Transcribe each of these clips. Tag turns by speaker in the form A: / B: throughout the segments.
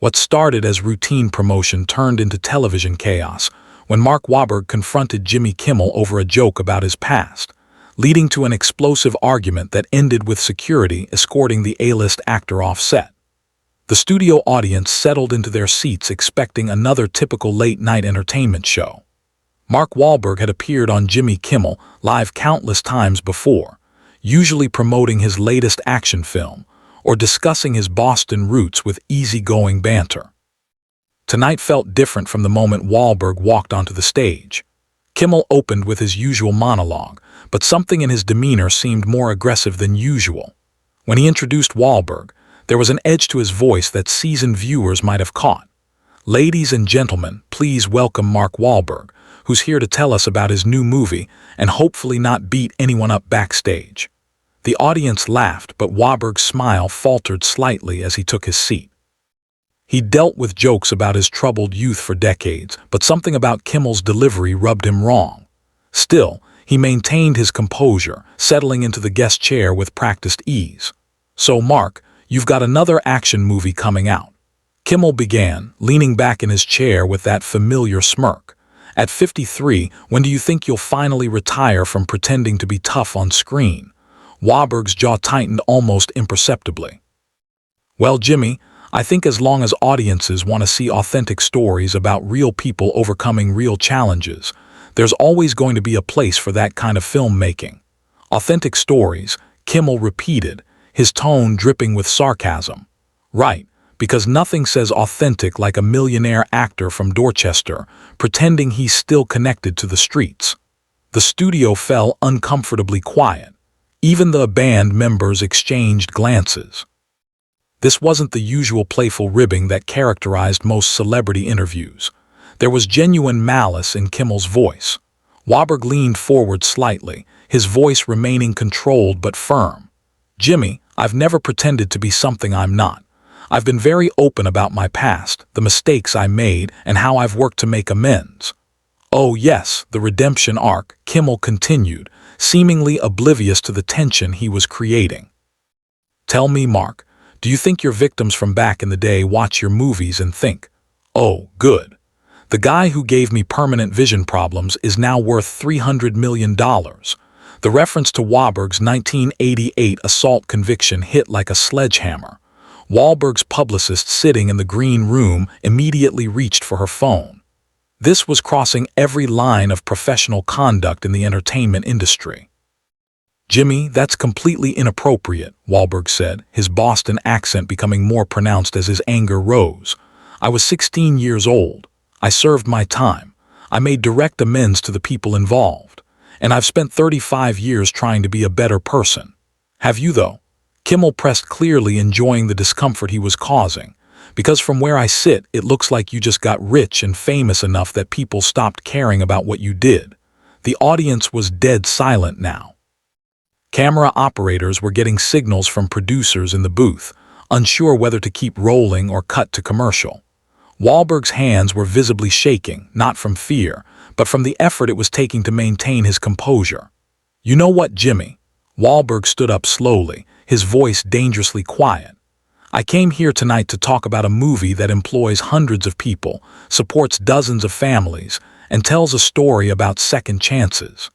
A: What started as routine promotion turned into television chaos when Mark Wahlberg confronted Jimmy Kimmel over a joke about his past, leading to an explosive argument that ended with security escorting the A-list actor off set. The studio audience settled into their seats expecting another typical late-night entertainment show. Mark Wahlberg had appeared on Jimmy Kimmel Live countless times before, usually promoting his latest action film or discussing his Boston roots with easygoing banter. Tonight felt different from the moment Wahlberg walked onto the stage. Kimmel opened with his usual monologue, but something in his demeanor seemed more aggressive than usual. When he introduced Wahlberg, there was an edge to his voice that seasoned viewers might have caught. "Ladies and gentlemen, please welcome Mark Wahlberg, who's here to tell us about his new movie and hopefully not beat anyone up backstage." The audience laughed, but Wahlberg's smile faltered slightly as he took his seat. He'd dealt with jokes about his troubled youth for decades, but something about Kimmel's delivery rubbed him wrong. Still, he maintained his composure, settling into the guest chair with practiced ease. "So, Mark, you've got another action movie coming out," Kimmel began, leaning back in his chair with that familiar smirk. "At 53, when do you think you'll finally retire from pretending to be tough on screen?" Wahlberg's jaw tightened almost imperceptibly. "Well, Jimmy, I think as long as audiences want to see authentic stories about real people overcoming real challenges, there's always going to be a place for that kind of filmmaking." "Authentic stories," Kimmel repeated, his tone dripping with sarcasm. "Right, because nothing says authentic like a millionaire actor from Dorchester pretending he's still connected to the streets." The studio fell uncomfortably quiet. Even the band members exchanged glances. This wasn't the usual playful ribbing that characterized most celebrity interviews. There was genuine malice in Kimmel's voice. Wahlberg leaned forward slightly, his voice remaining controlled but firm. "Jimmy, I've never pretended to be something I'm not. I've been very open about my past, the mistakes I made, and how I've worked to make amends." "Oh yes, the redemption arc," Kimmel continued, seemingly oblivious to the tension he was creating. "Tell me, Mark, do you think your victims from back in the day watch your movies and think, 'Oh, good. The guy who gave me permanent vision problems is now worth $300 million. The reference to Wahlberg's 1988 assault conviction hit like a sledgehammer. Wahlberg's publicist sitting in the green room immediately reached for her phone. This was crossing every line of professional conduct in the entertainment industry. "Jimmy, that's completely inappropriate," Wahlberg said, his Boston accent becoming more pronounced as his anger rose. "I was 16 years old. I served my time. I made direct amends to the people involved. And I've spent 35 years trying to be a better person." "Have you, though?" Kimmel pressed, clearly enjoying the discomfort he was causing. "Because from where I sit, it looks like you just got rich and famous enough that people stopped caring about what you did." The audience was dead silent now. Camera operators were getting signals from producers in the booth, unsure whether to keep rolling or cut to commercial. Wahlberg's hands were visibly shaking, not from fear, but from the effort it was taking to maintain his composure. "You know what, Jimmy?" Wahlberg stood up slowly, his voice dangerously quiet. "I came here tonight to talk about a movie that employs hundreds of people, supports dozens of families, and tells a story about second chances.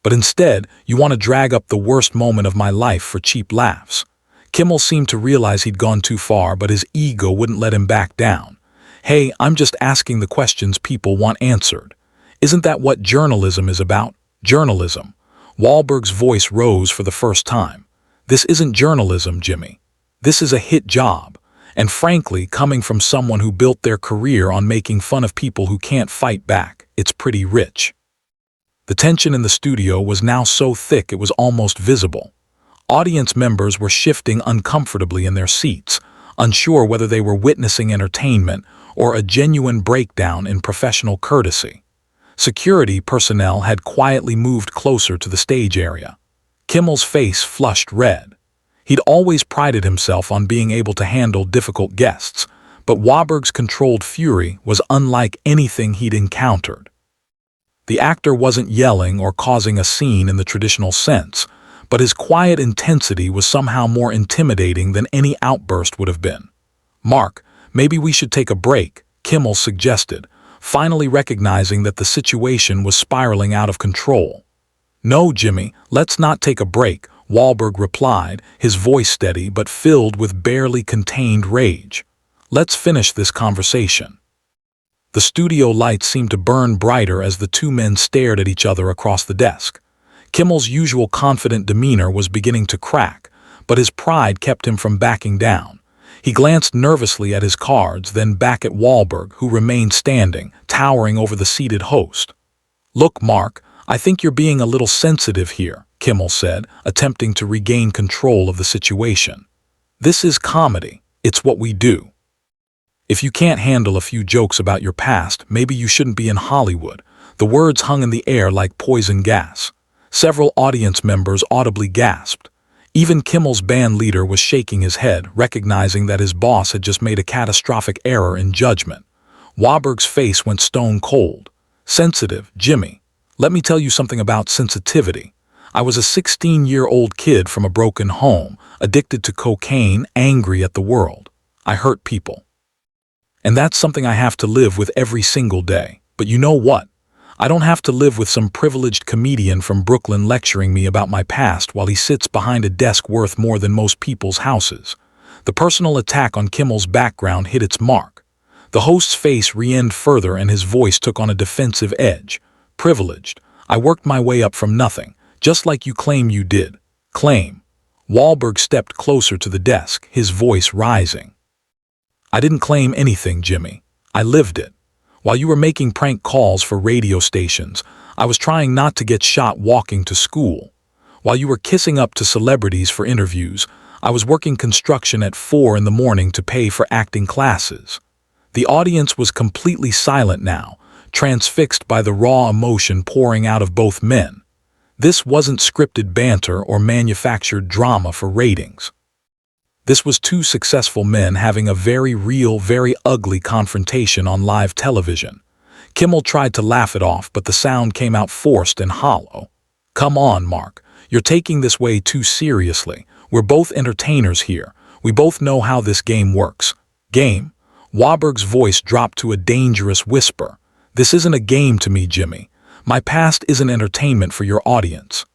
A: But instead, you want to drag up the worst moment of my life for cheap laughs." Kimmel seemed to realize he'd gone too far, but his ego wouldn't let him back down. "Hey, I'm just asking the questions people want answered. Isn't that what journalism is about? Journalism." Wahlberg's voice rose for the first time. "This isn't journalism, Jimmy. This is a hit job, and frankly, coming from someone who built their career on making fun of people who can't fight back, it's pretty rich." The tension in the studio was now so thick it was almost visible. Audience members were shifting uncomfortably in their seats, unsure whether they were witnessing entertainment or a genuine breakdown in professional courtesy. Security personnel had quietly moved closer to the stage area. Kimmel's face flushed red. He'd always prided himself on being able to handle difficult guests, but Wahlberg's controlled fury was unlike anything he'd encountered. The actor wasn't yelling or causing a scene in the traditional sense, but his quiet intensity was somehow more intimidating than any outburst would have been. "Mark, Maybe we should take a break, Kimmel suggested, finally recognizing that the situation was spiraling out of control. No, Jimmy, let's not take a break, Wahlberg replied, his voice steady but filled with barely contained rage. Let's finish this conversation. The studio lights seemed to burn brighter as the two men stared at each other across the desk. Kimmel's usual confident demeanor was beginning to crack, but his pride kept him from backing down. He glanced nervously at his cards, then back at Wahlberg, who remained standing, towering over the seated host. Look, Mark, I think you're being a little sensitive here, Kimmel said, attempting to regain control of the situation. This is comedy. It's what we do. If you can't handle a few jokes about your past, maybe you shouldn't be in Hollywood. The words hung in the air like poison gas. Several audience members audibly gasped. Even Kimmel's band leader was shaking his head, recognizing that his boss had just made a catastrophic error in judgment. Wahlberg's face went stone cold. Sensitive, Jimmy. Let me tell you something about sensitivity. I was a 16-year-old kid from a broken home, addicted to cocaine, angry at the world. I hurt people. And that's something I have to live with every single day. But you know what? I don't have to live with some privileged comedian from Brooklyn lecturing me about my past while he sits behind a desk worth more than most people's houses. The personal attack on Kimmel's background hit its mark. The host's face re-ended further and his voice took on a defensive edge. Privileged. I worked my way up from nothing, just like you claim you did. Claim. Wahlberg stepped closer to the desk, his voice rising. I didn't claim anything, Jimmy. I lived it. While you were making prank calls for radio stations, I was trying not to get shot walking to school. While you were kissing up to celebrities for interviews, I was working construction at 4 in the morning to pay for acting classes. The audience was completely silent now, transfixed by the raw emotion pouring out of both men. This wasn't scripted banter or manufactured drama for ratings. This was two successful men having a very real, very ugly confrontation on live television. Kimmel tried to laugh it off, but the sound came out forced and hollow. Come on, Mark. You're taking this way too seriously. We're both entertainers here. We both know how this game works. Game? Wahlberg's voice dropped to a dangerous whisper. This isn't a game to me, Jimmy. My past isn't entertainment for your audience.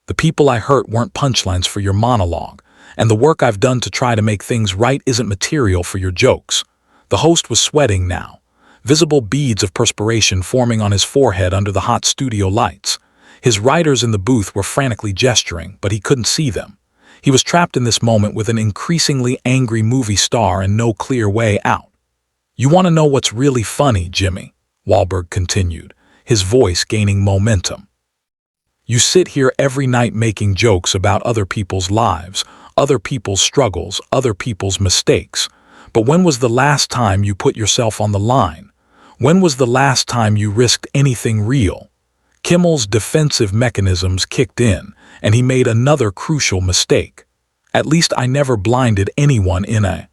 A: The people I hurt weren't punchlines for your monologue. And the work I've done to try to make things right isn't material for your jokes. The host was sweating now, visible beads of perspiration forming on his forehead under the hot studio lights. His writers in the booth were frantically gesturing, but he couldn't see them. He was trapped in this moment with an increasingly angry movie star and no clear way out. You want to know what's really funny, Jimmy? Wahlberg continued, his voice gaining momentum. You sit here every night making jokes about other people's lives, other people's struggles, other people's mistakes. But when was the last time you put yourself on the line? When was the last time you risked anything real? Kimmel's defensive mechanisms kicked in, and he made another crucial mistake. At least I never blinded anyone in a